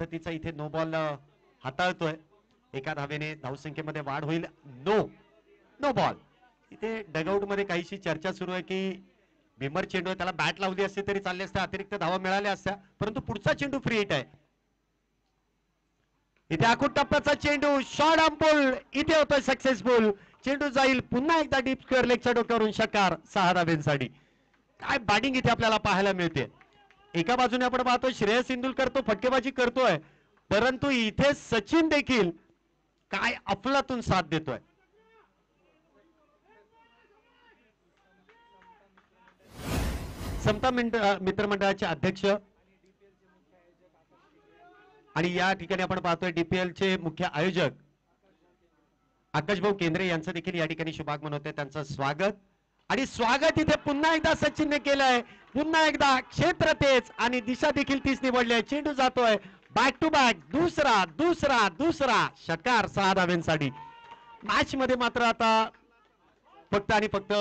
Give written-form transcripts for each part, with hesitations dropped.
पद्धतीचा इथे no ball हाताळतोय. एका धावेने धावसंख्येमध्ये वाढ होईल. No ball. इथे डगआउट मध्ये काहीशी चर्चा सुरू आहे की भीमर चेंडू त्याला बॅट लावली असते तरी चालले असते, अतिरिक्त धावा मिळाल्या असत्या, परंतु पुढचा चेंडू फ्री हिट आहे. इथे आखूड टप्प्याचा चेंडू शॉर्ट अंपुल इथे होतोय सक्सेसफुल. चेंडू जाईल पुन्हा एकदा डीप स्क्वेअर लेगच्या डोक्यावरून षटकार 6 धावेंसाठी. काय बॅटिंग इथे आपल्याला पाहायला मिळते. एका बाजूने आपण पाहतो श्रेयस इंदुलकर तो फटकेबाजी करतोय, परंतु इथे सचिन देखील काय अफलातून साथ देतोय. समता मित्रमंडळाचे अध्यक्ष आणि या ठिकाणी आपण पाहतोय डीपीएल चे मुख्य आयोजक आकाश भाऊ केंद्रे यांचं देखील या ठिकाणी शुभागमन होते. त्यांचं स्वागत आणि स्वागत इथे पुन्हा एकदा सचिनने केलंय. पुन्हा एकदा क्षेत्र तेच आणि दिशा देखील तीच निवडली आहे. चेंडू जातोय बॅक टू बॅक, दुसरा षटकार 6 धावेंसाठी. मॅच मध्ये मात्र आता फक्त आणि फक्त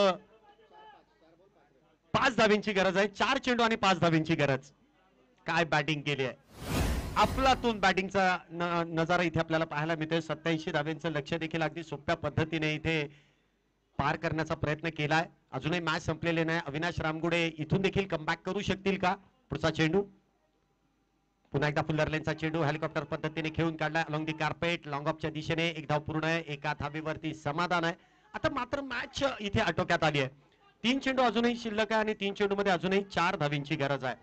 5 धावेंची गरज आहे. 4 चेंडू आणि 5 धावेंची गरज. काय बॅटिंग केली आहे. अफलातून बॅटिंगचा नजारा इथे आपल्याला पाहायला मिळतोय. 87 धावेंचं लक्ष्य देखील अगदी सोप्या पद्धतीने इथे पार करण्याचा प्रयत्न केलाय. अजूनही मॅच संपलेले नाही. अविनाश रामगुडे इथून देखील कमबॅक करू शकतील का. पुढचा चेंडू पुन्हा एकदा फुल्लर लेनचा चेंडू हेलिकॉप्टर पद्धतीने खेळून काढलाय अलॉंग दी कार्पेट. लॉंग ऑफच्या दिशेने एक धाव पूर्ण आहे. एका धावेवरती समाधान आहे. आता मात्र मॅच इथे आटोक्यात आली आहे. 3 चेंडू अजूनही शिल्लक आहे आणि 3 चेंडू मध्ये अजूनही 4 धावेंची गरज आहे.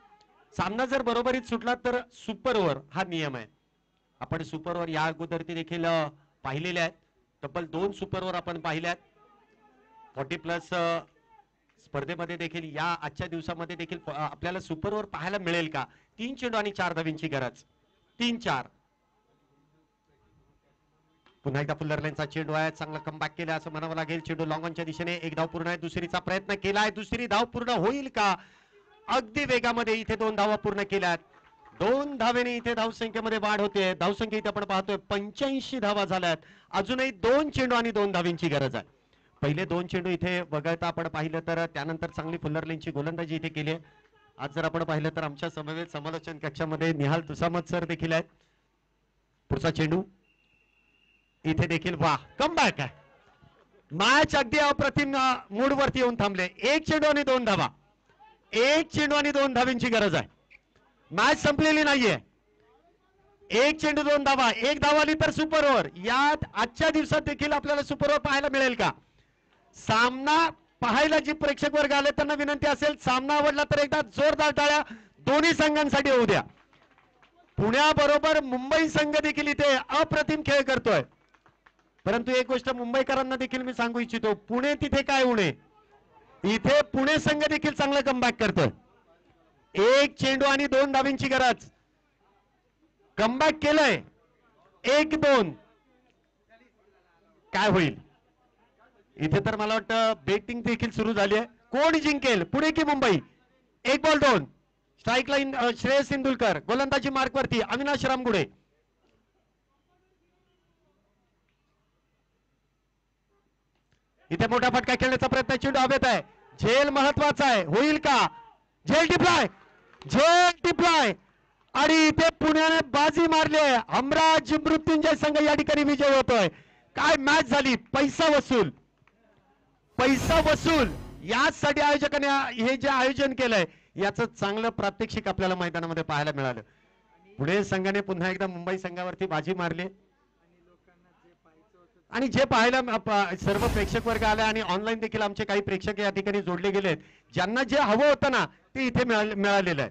सामना जर बरोबरीत सुटला तर सुपर ओव्हर हा नियम आहे. आपण सुपर ओव्हर या अगोदर देखील पाहिलेले आहेत. तब्बल 2 सुपर ओव्हर आपण पाहिले आहेत. 40+ स्पर्धेमध्ये देखील या आजच्या दिवसामध्ये देखील आपल्याला सुपर ओव्हर पाहायला मिळेल का. 3 चेंडू आणि 4 धावेंची गरज. 3-4. पुन्हा एकदा फुल्लर लेनचा चेंडू आहे. चांगला कमबॅक केला असं म्हणावं लागेल. चेंडू लॉंग ऑनच्या दिशेने एक धाव पूर्ण आहे. दुसरीचा प्रयत्न केलाय. दुसरी धाव पूर्ण होईल का. अगदी वेगामध्ये इथे 2 धावा पूर्ण केल्यात. 2 धावेने इथे धावसंख्येमध्ये वाढ होते. धावसंख्या इथे आपण पाहतोय 85 धावा झाल्यात. अजूनही 2 चेंडू आणि 2 धावेंची गरज आहे. पहिले 2 चेंडू इथे वगळता आपण पाहिलं तर त्यानंतर चांगली फुल्लर लेनची गोलंदाजी इथे केली आहे. आज जर आपण पाहिलं तर आमच्या समवेत समालोचन कक्षामध्ये निहाल तुसामत सर देखील आहेत. पुढचा चेंडू इथे देखील वा कमबॅक आहे. मॅच अगदी अप्रतिम मूड वरती येऊन थांबले. 1 चेंडू आणि 2 धावा. 1 चेंडू आणि 2 धावेंची गरज आहे. मॅच संपलेली नाहीये. 1 चेंडू 2 धावा. 1 धाव आली तर सुपर ओव्हर. यात आजच्या दिवसात देखील आपल्याला सुपर ओव्हर पाहायला मिळेल का. सामना पाहायला जी प्रेक्षक वर्ग आले त्यांना विनंती असेल सामना आवडला तर एकदा जोरदार टाळ्या दोन्ही संघांसाठी होऊ द्या. पुण्याबरोबर मुंबई संघ देखील इथे अप्रतिम खेळ करतोय. परंतु एक गोष्ट मुंबईकरांना देखील मी सांगू इच्छितो, पुणे तिथे काय उणे. इथे पुणे संघ देखील चांगलं कमबॅक करतोय. 1 चेंडू आणि 2 धावेंची गरज. कमबॅक केलंय. 1-2 काय होईल. इथे तर मला वाटतं बेटिंग देखील सुरू झाली आहे. कोण जिंकेल पुणे की Mumbai. 1 ball 2 strike line Shreyas Indulkar. गोलंदाजी मार्क वरती अविनाश रामगुडे. इथे मोठा फटका खेळण्याचा प्रयत्न. चेंडू हवेत आहे. झेल महत्वाचा आहे. होईल का. झेल डिप्लॉय आणि इथे पुण्याने बाजी मारली आहे. हमराज मृत्युंजय संघ या ठिकाणी विजय होतोय. काय मॅच झाली. पैसा वसूल यासाठी आयोजकांनी हे जे आयोजन केलंय याचं चांगलं प्रात्यक्षिक आपल्याला मैदानामध्ये पाहायला मिळालं. पुणे संघाने पुन्हा एकदा मुंबई संघावरती बाजी मारली आणि जे पाहायला सर्व प्रेक्षक वर्ग आले आणि ऑनलाईन देखील आमचे काही प्रेक्षक या ठिकाणी जोडले गेलेत. ज्यांना जे हवं होतं ना ते इथे मिळालेलं आहे.